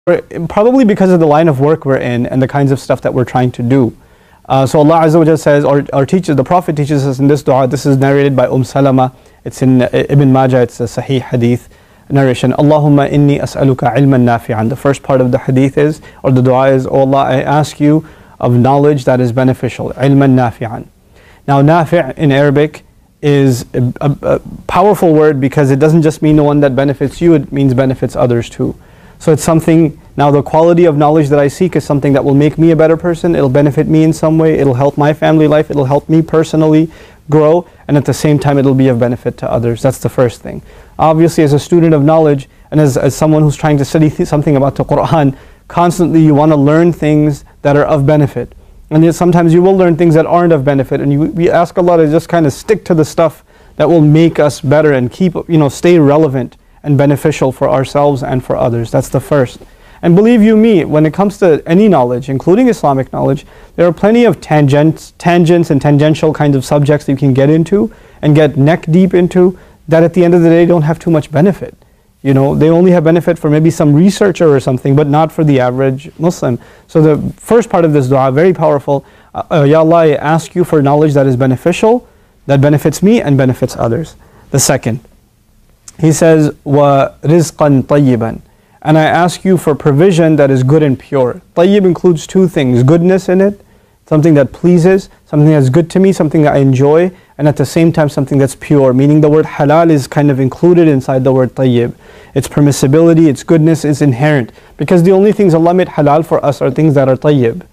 Probably because of the line of work we're in and the kinds of stuff that we're trying to do. So Allah Azza wa Jalla says, or teaches, the Prophet teaches us in this dua. This is narrated by Salama. It's in Ibn Majah. It's a Sahih Hadith narration. Allahumma inni as'aluka ilman nafi'an. The first part of the hadith is, or the dua is, oh Allah, I ask you of knowledge that is beneficial. Ilman nafi'an. Now, nafi' in Arabic is a powerful word because it doesn't just mean the one that benefits you, it means benefits others too. So it's something, now the quality of knowledge that I seek is something that will make me a better person, it'll benefit me in some way, it'll help my family life, it'll help me personally grow, and at the same time it'll be of benefit to others. That's the first thing. Obviously, as a student of knowledge, and as someone who's trying to study something about the Qur'an, constantly you want to learn things that are of benefit. And yet sometimes you will learn things that aren't of benefit, and we ask Allah to just kind of stick to the stuff that will make us better and keep, stay relevant and beneficial for ourselves and for others. That's the first. And believe you me, when it comes to any knowledge, including Islamic knowledge, there are plenty of tangents and tangential kinds of subjects that you can get into and get neck deep into that at the end of the day don't have too much benefit. They only have benefit for maybe some researcher or something, but not for the average Muslim. So the first part of this dua, very powerful. Ya Allah, I ask you for knowledge that is beneficial, that benefits me and benefits others. The second, he says, wa rizqan tayyiban. And I ask you for provision that is good and pure. Tayyib includes two things, goodness in it, something that pleases, something that's good to me, something that I enjoy, and at the same time something that's pure, meaning the word halal is kind of included inside the word tayyib. Its permissibility, its goodness is inherent, because the only things Allah made halal for us are things that are tayyib.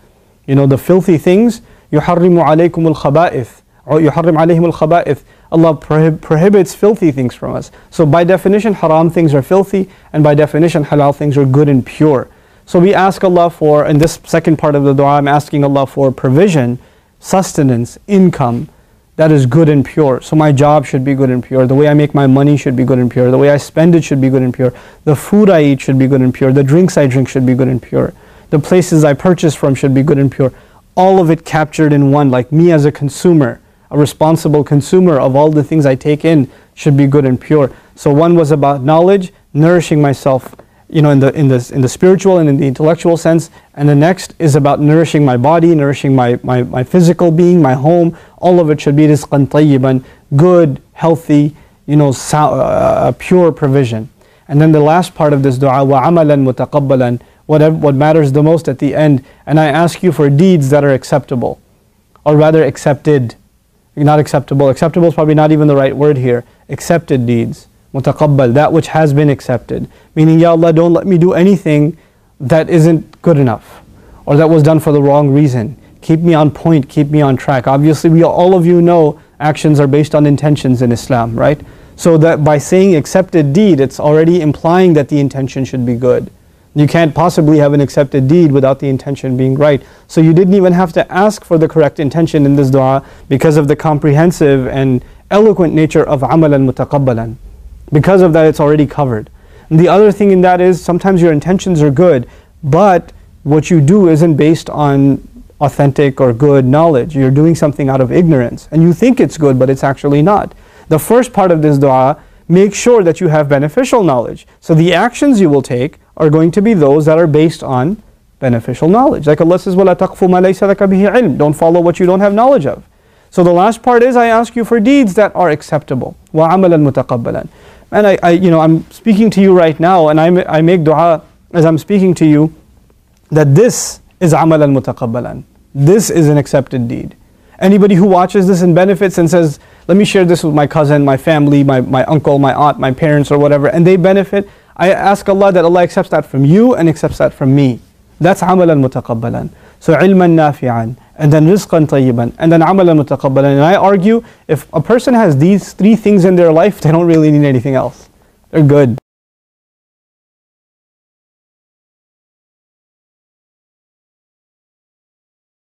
The filthy things, يُحَرِّمُ عَلَيْكُمُ الْخَبَائِثِ, or يُحَرِّمْ عَلَيْهِمُ الْخَبَائِثِ. Allah prohibits filthy things from us. So by definition, haram things are filthy, and by definition, halal things are good and pure. So we ask Allah for, in this second part of the dua, I'm asking Allah for provision, sustenance, income that is good and pure. So my job should be good and pure. The way I make my money should be good and pure. The way I spend it should be good and pure. The food I eat should be good and pure. The drinks I drink should be good and pure. The places I purchase from should be good and pure. All of it captured in one, like me as a consumer, a responsible consumer of all the things I take in should be good and pure. So one was about knowledge, nourishing myself, in the spiritual and in the intellectual sense, and the next is about nourishing my body, nourishing my physical being, my home. All of it should be rizqan tayyiban, good, healthy, pure provision. And then the last part of this dua, wa amalan mutaqabbalan, what matters the most at the end, and I ask you for deeds that are acceptable, or rather accepted. Not acceptable. Acceptable is probably not even the right word here. Accepted deeds. Mutaqabbal, that which has been accepted. Meaning, Ya Allah, don't let me do anything that isn't good enough, or that was done for the wrong reason. Keep me on point, keep me on track. Obviously, all of you know actions are based on intentions in Islam, right? So that by saying accepted deed, it's already implying that the intention should be good. You can't possibly have an accepted deed without the intention being right. So you didn't even have to ask for the correct intention in this dua because of the comprehensive and eloquent nature of amalan mutaqabbalan. Because of that, it's already covered. And the other thing in that is sometimes your intentions are good, but what you do isn't based on authentic or good knowledge. You're doing something out of ignorance, and you think it's good, but it's actually not. The first part of this dua, make sure that you have beneficial knowledge. So the actions you will take are going to be those that are based on beneficial knowledge. Like Allah says, وَلَا تَقْفُ مَا لَيْسَ لَكَ بِهِ عِلْمٍ. Don't follow what you don't have knowledge of. So the last part is, I ask you for deeds that are acceptable. وَعَمَلًا مُتَقَبَّلًا. And I'm speaking to you right now, and I make dua as I'm speaking to you, that this is amalan mutaqabbalan. This is an accepted deed. Anybody who watches this and benefits and says, let me share this with my cousin, my family, my uncle, my aunt, my parents, or whatever, and they benefit, I ask Allah that Allah accepts that from you and accepts that from me. That's amalan mutaqabbalan. So ilman nafi'an, and then rizqan tayyiban, and then amalan mutaqabbalan. And I argue, if a person has these three things in their life, they don't really need anything else. They're good.